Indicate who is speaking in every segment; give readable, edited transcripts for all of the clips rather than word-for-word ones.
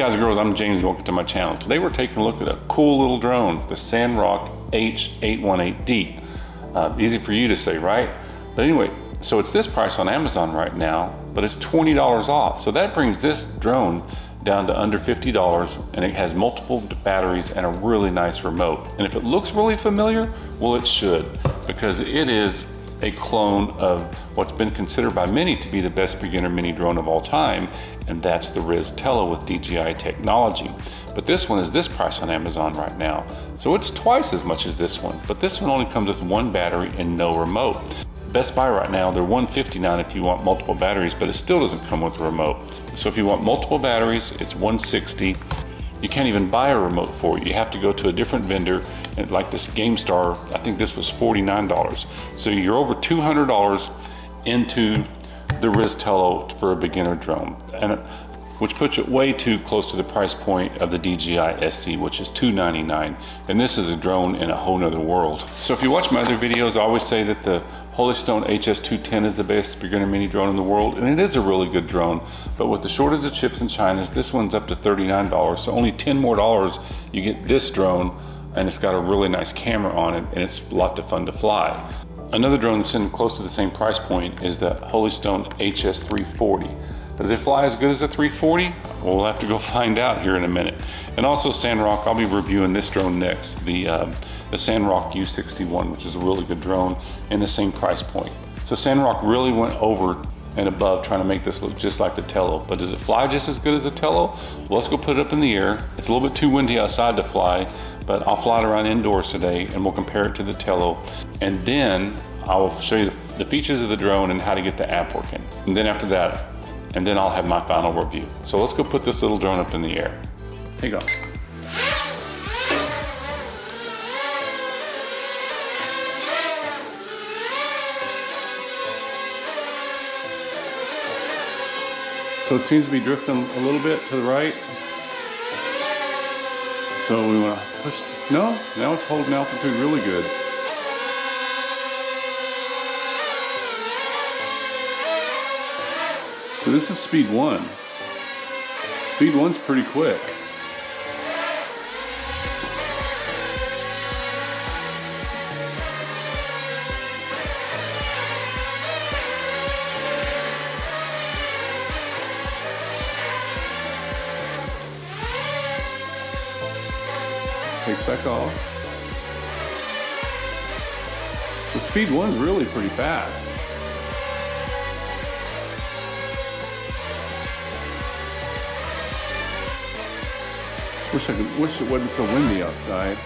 Speaker 1: guys and girls, I'm James, welcome to my channel. Today we're taking a look at a cool little drone, the Sanrock H818D. Easy for you to say, right? But anyway, so it's this price on Amazon right now, but it's $20 off. So that brings this drone down to under $50, and it has multiple batteries and a really nice remote. And if it looks really familiar, well, it should, because it is a clone of what's been considered by many to be the best beginner mini drone of all time, and that's the Ryze Tello with DJI technology. But this one is this price on Amazon right now, so it's twice as much as this one, but this one only comes with one battery and no remote. Best Buy right now, they're $159 if you want multiple batteries, but it still doesn't come with a remote. So if you want multiple batteries, it's $160. You can't even buy a remote for it. You have to go to a different vendor, and like this GameStar, I think this was $49. So you're over $200 into the Ryze Tello for a beginner drone, and which puts it way too close to the price point of the DJI SC, which is $299. And this is a drone in a whole nother world. So if you watch my other videos, I always say that the Holystone HS210 is the best beginner mini drone in the world, and it is a really good drone. But with the shortage of chips in China, this one's up to $39. So only $10 more you get this drone, and it's got a really nice camera on it, and it's a lot of fun to fly. Another drone that's in close to the same price point is the Holystone HS340. Does it fly as good as the 340? Well, we'll have to go find out here in a minute. And also Sanrock, I'll be reviewing this drone next, the Sanrock U61, which is a really good drone in the same price point. So Sanrock really went over and above trying to make this look just like the Tello. But does it fly just as good as the Tello? Well, let's go put it up in the air. It's a little bit too windy outside to fly, but I'll fly it around indoors today, and we'll compare it to the Tello. And then I will show you the features of the drone and how to get the app working. And then after that, and then I'll have my final review. So let's go put this little drone up in the air. Here you go. So it seems to be drifting a little bit to the right. So we want to push, no, now it's holding altitude really good. So this is speed 1. Speed 1's pretty quick. Takes back off. The speed 1's really pretty fast. Wish it wasn't so windy outside.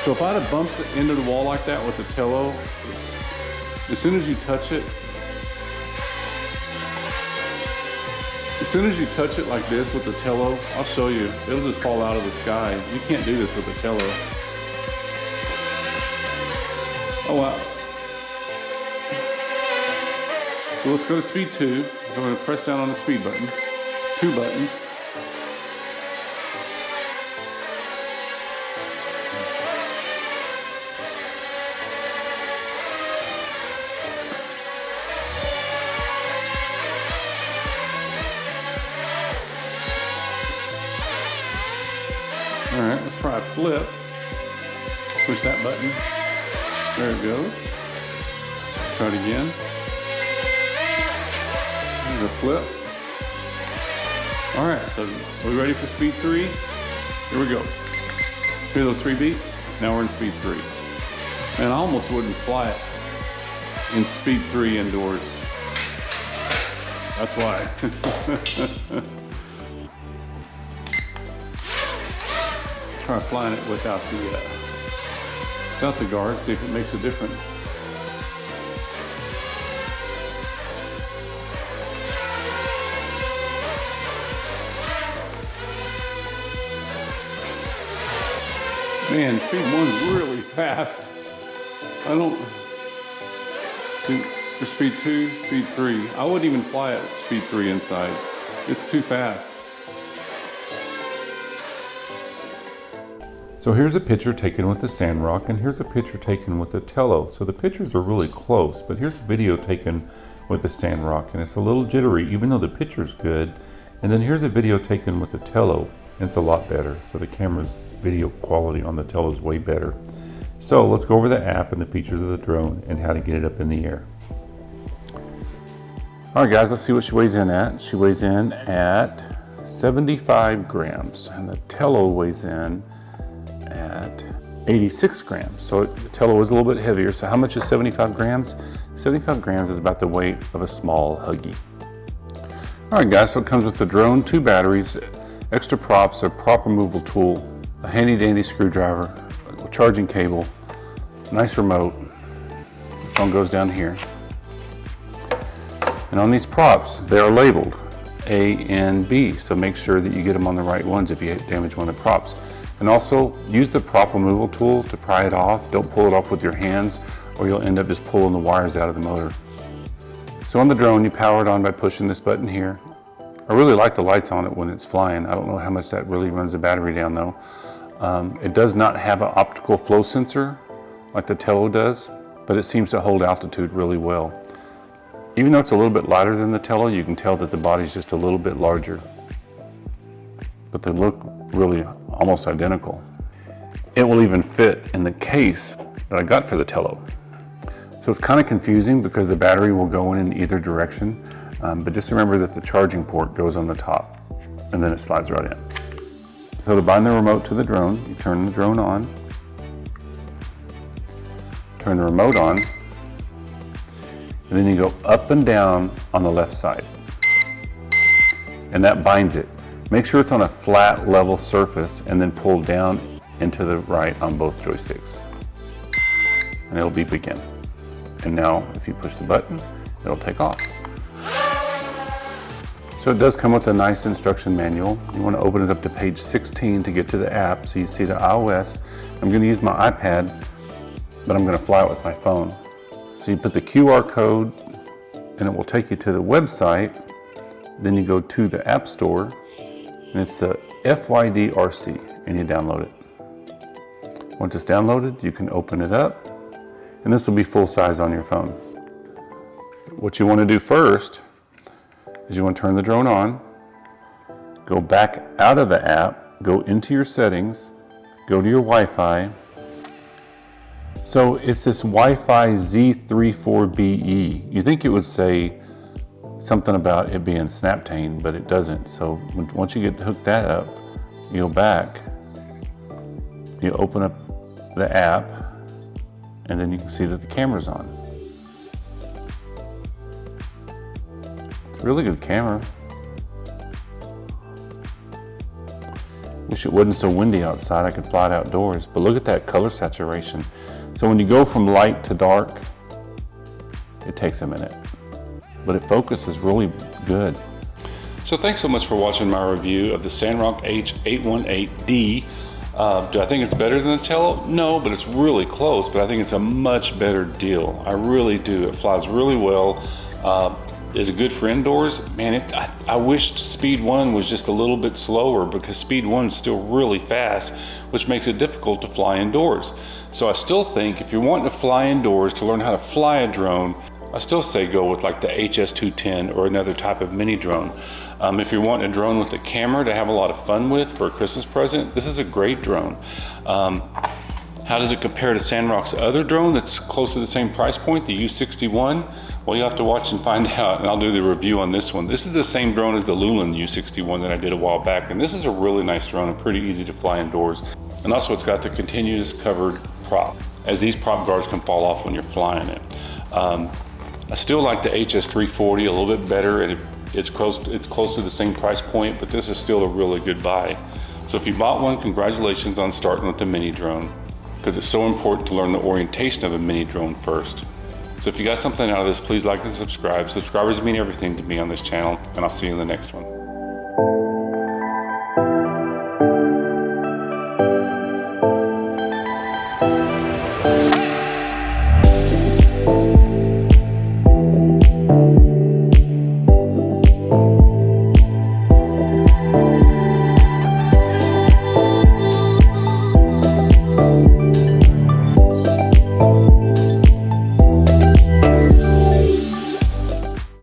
Speaker 1: So if I'd have bumped it into the wall like that with the Tello, as soon as you touch it like this with the Tello, I'll show you, it'll just fall out of the sky. You can't do this with the Tello. Oh wow. So let's go to speed 2. I'm going to press down on the speed button. 2 buttons. All right, let's try a flip. Push that button. There it goes. Try it again. There's a flip. All right, so are we ready for speed 3? Here we go. Hear those 3 beeps? Now we're in speed 3. Man, I almost wouldn't fly it in speed 3 indoors. That's why. Try flying it without the guard, see if it makes a difference. Man, speed 1's really fast. I don't, for speed 2, speed 3, I wouldn't even fly at speed 3 inside. It's too fast. So here's a picture taken with the Sanrock, and here's a picture taken with the Tello. So the pictures are really close, but here's a video taken with the Sanrock, and it's a little jittery even though the picture's good. And then here's a video taken with the Tello, and it's a lot better. So the camera's video quality on the Tello is way better. So let's go over the app and the features of the drone and how to get it up in the air. All right guys, let's see what she weighs in at. She weighs in at 75 grams, and the Tello weighs in at 86 grams. So the Tello is a little bit heavier. So how much is 75 grams? 75 grams is about the weight of a small Huggy. All right guys, so it comes with the drone, 2 batteries, extra props, a prop removal tool, a handy dandy screwdriver, a charging cable, nice remote. The phone goes down here. And on these props, they are labeled A and B, so make sure that you get them on the right ones if you damage one of the props. And also use the prop removal tool to pry it off. Don't pull it off with your hands or you'll end up just pulling the wires out of the motor. So on the drone, you power it on by pushing this button here. I really like the lights on it when it's flying. I don't know how much that really runs the battery down though. It does not have an optical flow sensor like the Tello does, but it seems to hold altitude really well. Even though it's a little bit lighter than the Tello, you can tell that the body's just a little bit larger. But they look really almost identical. It will even fit in the case that I got for the Tello. So it's kind of confusing because the battery will go in either direction, but just remember that the charging port goes on the top and then it slides right in. So to bind the remote to the drone, you turn the drone on, turn the remote on, and then you go up and down on the left side. And that binds it. Make sure it's on a flat, level surface and then pull down into the right on both joysticks. And it'll beep again. And now if you push the button, it'll take off. So it does come with a nice instruction manual. You want to open it up to page 16 to get to the app so you see the iOS. I'm going to use my iPad, but I'm going to fly it with my phone. So you put the QR code and it will take you to the website. Then you go to the App Store and it's the FYDRC and you download it. Once it's downloaded, you can open it up and this will be full size on your phone. What you want to do first is you want to turn the drone on, go back out of the app, go into your settings, go to your Wi-Fi. So it's this Wi-Fi Z34BE. You think it would say something about it being Snaptane, but it doesn't. So once you get hooked that up, you go back, you open up the app, and then you can see that the camera's on. It's a really good camera. Wish it wasn't so windy outside, I could fly it outdoors, but look at that color saturation. So when you go from light to dark, it takes a minute, but it focuses really good. So thanks so much for watching my review of the Sanrock H818D. Do I think it's better than the Tello? No, but it's really close, but I think it's a much better deal. I really do. It flies really well. Is it good for indoors? Man, I wish Speed 1 was just a little bit slower because Speed 1 is still really fast, which makes it difficult to fly indoors. So I still think if you're wanting to fly indoors to learn how to fly a drone, I still say go with like the HS210 or another type of mini drone. If you're wanting a drone with a camera to have a lot of fun with for a Christmas present, this is a great drone. How does it compare to Sanrock's other drone that's close to the same price point, the U61? Well, you'll have to watch and find out, and I'll do the review on this one. This is the same drone as the Lulin U61 that I did a while back, and this is a really nice drone and pretty easy to fly indoors. And also it's got the continuous covered prop, as these prop guards can fall off when you're flying it. I still like the HS340 a little bit better, and it's close to the same price point, but this is still a really good buy. So if you bought one, congratulations on starting with the mini drone, because it's so important to learn the orientation of a mini drone first. So if you got something out of this, please like and subscribe. Subscribers mean everything to me on this channel, and I'll see you in the next one.